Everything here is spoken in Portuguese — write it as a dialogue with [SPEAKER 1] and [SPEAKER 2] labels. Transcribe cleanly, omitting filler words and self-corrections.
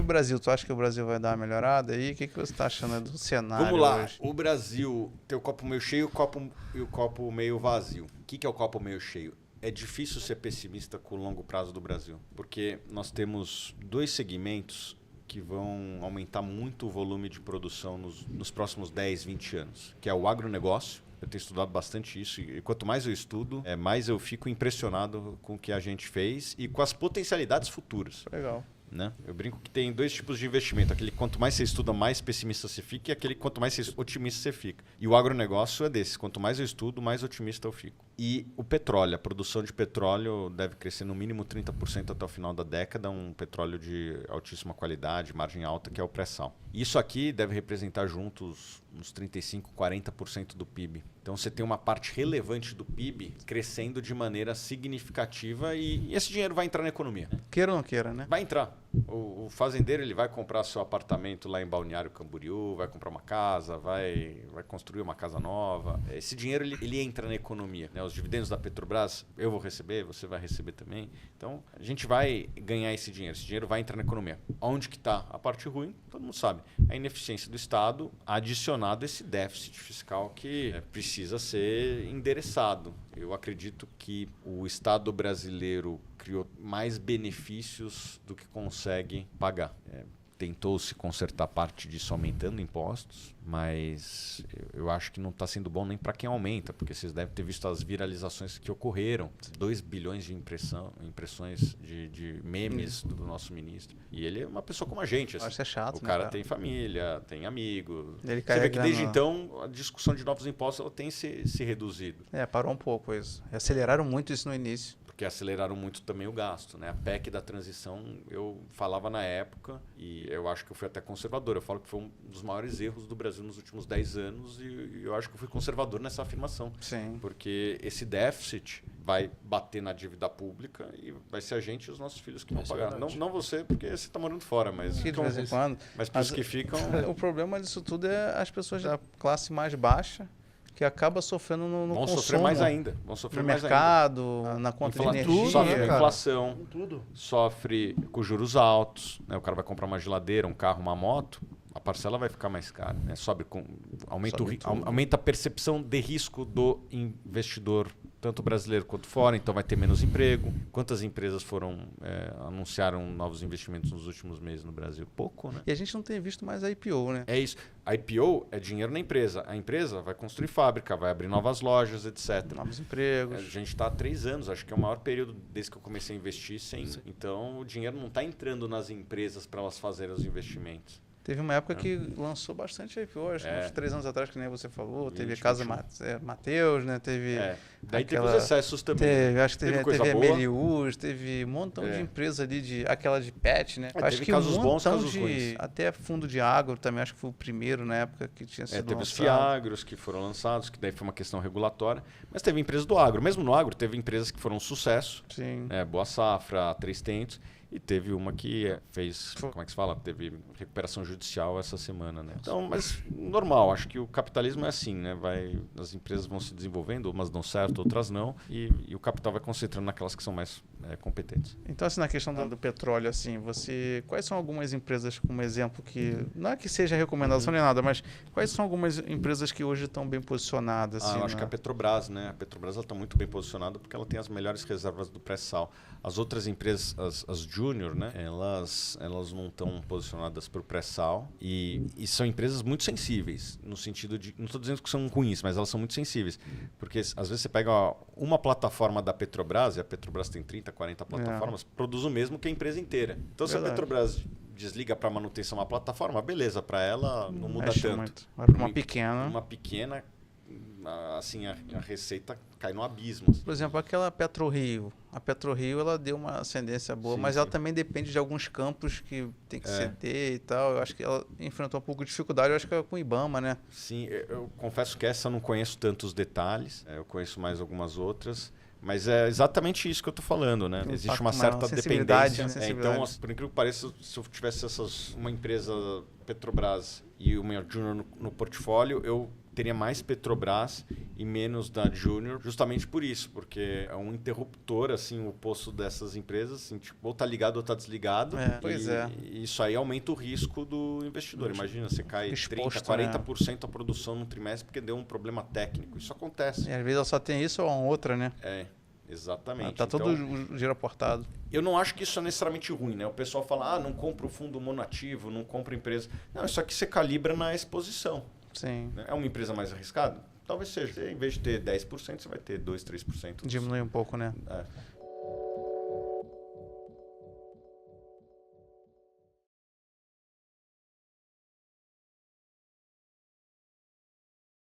[SPEAKER 1] o Brasil? Tu acha que o Brasil vai dar uma melhorada aí? O que você está achando do cenário
[SPEAKER 2] Vamos lá.
[SPEAKER 1] hoje?
[SPEAKER 2] O Brasil tem o copo meio cheio e o copo meio vazio. O que é o copo meio cheio? É difícil ser pessimista com o longo prazo do Brasil, porque nós temos 2 segmentos que vão aumentar muito o volume de produção nos próximos 10, 20 anos, que é o agronegócio. Eu tenho estudado bastante isso e quanto mais eu estudo, mais eu fico impressionado com o que a gente fez e com as potencialidades futuras.
[SPEAKER 1] Legal.
[SPEAKER 2] Né? Eu brinco que tem 2 tipos de investimento. Aquele quanto mais você estuda, mais pessimista você fica, e aquele quanto mais você otimista você fica. E o agronegócio é desse. Quanto mais eu estudo, mais otimista eu fico. E o petróleo, a produção de petróleo deve crescer no mínimo 30% até o final da década, um petróleo de altíssima qualidade, margem alta, que é o pré-sal. Isso aqui deve representar juntos uns 35%, 40% do PIB. Então você tem uma parte relevante do PIB crescendo de maneira significativa e esse dinheiro vai entrar na economia.
[SPEAKER 1] Queira ou não queira, né?
[SPEAKER 2] Vai entrar. O fazendeiro ele vai comprar seu apartamento lá em Balneário Camboriú, vai comprar uma casa, vai construir uma casa nova. Esse dinheiro ele entra na economia. Né? Os dividendos da Petrobras eu vou receber, você vai receber também. Então a gente vai ganhar esse dinheiro vai entrar na economia. Onde que está a parte ruim? Todo mundo sabe. A ineficiência do Estado adicionado a esse déficit fiscal que precisa ser endereçado. Eu acredito que o Estado brasileiro criou mais benefícios do que consegue pagar. Tentou-se consertar parte disso aumentando impostos, mas eu acho que não está sendo bom nem para quem aumenta, porque vocês devem ter visto as viralizações que ocorreram. 2 bilhões de impressões de memes do nosso ministro. E ele é uma pessoa como a gente. Assim.
[SPEAKER 1] Acho que é chato,
[SPEAKER 2] o cara tem família, tem amigos.
[SPEAKER 1] Ele
[SPEAKER 2] Você vê que desde então a discussão de novos impostos ela tem se reduzido.
[SPEAKER 1] Parou um pouco isso. Aceleraram muito isso no início.
[SPEAKER 2] Porque aceleraram muito também o gasto. Né? A PEC da transição, eu falava na época, e eu acho que eu fui até conservador. Eu falo que foi um dos maiores erros do Brasil nos últimos 10 anos e eu acho que eu fui conservador nessa afirmação.
[SPEAKER 1] Sim.
[SPEAKER 2] Porque esse déficit vai bater na dívida pública e vai ser a gente e os nossos filhos que vão pagar. Não você, porque você está morando fora, mas
[SPEAKER 1] de vez em quando.
[SPEAKER 2] Mas para os que ficam...
[SPEAKER 1] O problema disso tudo é as pessoas da classe mais baixa, que acaba sofrendo no
[SPEAKER 2] vão
[SPEAKER 1] consumo.
[SPEAKER 2] Sofrer mais ainda. Vão sofrer
[SPEAKER 1] no
[SPEAKER 2] mais
[SPEAKER 1] mercado,
[SPEAKER 2] ainda.
[SPEAKER 1] na conta de energia.
[SPEAKER 2] Sofre com inflação,
[SPEAKER 3] tudo.
[SPEAKER 2] sofre com juros altos. Né? O cara vai comprar uma geladeira, um carro, uma moto, a parcela vai ficar mais cara. Né? Aumenta a percepção de risco do investidor, tanto brasileiro quanto fora, então vai ter menos emprego. Quantas empresas anunciaram novos investimentos nos últimos meses no Brasil? Pouco, né?
[SPEAKER 1] E a gente não tem visto mais a IPO, né?
[SPEAKER 2] É isso. A IPO é dinheiro na empresa. A empresa vai construir fábrica, vai abrir novas lojas, etc.
[SPEAKER 1] Novos empregos.
[SPEAKER 2] A gente está há 3 anos, acho que é o maior período desde que eu comecei a investir. Então, o dinheiro não está entrando nas empresas para elas fazerem os investimentos.
[SPEAKER 1] Teve uma época que lançou bastante IPO, acho que uns 3 anos atrás, que nem você falou. Teve a Casa Mateus, né? Teve
[SPEAKER 2] daí teve os excessos também.
[SPEAKER 1] Acho que teve MLUs, teve um montão de empresas ali, aquela de pet, né? Acho que
[SPEAKER 2] casos bons, casos ruins.
[SPEAKER 1] Até fundo de agro também, acho que foi o primeiro na época que tinha sido
[SPEAKER 2] teve
[SPEAKER 1] lançado.
[SPEAKER 2] Os fiagros que foram lançados, que daí foi uma questão regulatória. Mas teve empresas do agro. Mesmo no agro, teve empresas que foram um sucesso.
[SPEAKER 1] Sim.
[SPEAKER 2] Boa Safra, 3 Tentos. E teve uma que fez, como é que se fala? Teve recuperação judicial essa semana, né? Então, mas normal, acho que o capitalismo é assim, né? As empresas vão se desenvolvendo, umas dão certo, outras não, e o capital vai concentrando naquelas que são mais competentes.
[SPEAKER 1] Então, assim, na questão do petróleo, assim, quais são algumas empresas, como exemplo, que não é que seja recomendação nem nada, mas quais são algumas empresas que hoje estão bem posicionadas? Assim,
[SPEAKER 2] eu acho que a Petrobras, né? A Petrobras está muito bem posicionada porque ela tem as melhores reservas do pré-sal. As outras empresas, as júnior, né? Elas não estão posicionadas para o pré-sal e são empresas muito sensíveis, no sentido de... Não estou dizendo que são ruins, mas elas são muito sensíveis. Porque às vezes você pega uma plataforma da Petrobras, e a Petrobras tem 30, 40 plataformas, produz o mesmo que a empresa inteira. Então, se a Petrobras desliga para manutenção uma plataforma, beleza, para ela não muda tanto.
[SPEAKER 1] Muito. Mas para uma pequena,
[SPEAKER 2] assim, a receita cai no abismo.
[SPEAKER 1] Por exemplo, aquela PetroRio. A PetroRio, ela deu uma ascendência boa, mas ela também depende de alguns campos que tem que ceder e tal. Eu acho que ela enfrentou um pouco de dificuldade, eu acho que é com o IBAMA, né?
[SPEAKER 2] Sim, eu confesso que essa eu não conheço tantos detalhes, eu conheço mais algumas outras. Mas é exatamente isso que eu estou falando, né? Existe uma certa dependência. Então, por incrível que pareça, se eu tivesse uma empresa Petrobras e uma Junior no portfólio, eu teria mais Petrobras e menos da Júnior, justamente por isso, porque é um interruptor, assim, o poço dessas empresas, assim, tipo, ou tá ligado ou tá desligado. E isso aí aumenta o risco do investidor. Imagina, você cai exposto, 30%, 40% a produção no trimestre porque deu um problema técnico. Isso acontece.
[SPEAKER 1] E às vezes ela só tem isso ou uma outra, né?
[SPEAKER 2] Exatamente.
[SPEAKER 1] Tá todo o giro aportado.
[SPEAKER 2] Eu não acho que isso é necessariamente ruim, né? O pessoal fala, não compra o fundo monoativo, não compra empresa. Não, isso aqui você calibra na exposição.
[SPEAKER 1] Sim.
[SPEAKER 2] É uma empresa mais arriscada? Talvez seja. Em vez de ter 10%, você vai ter 2%, 3%.
[SPEAKER 1] Diminui um pouco, né?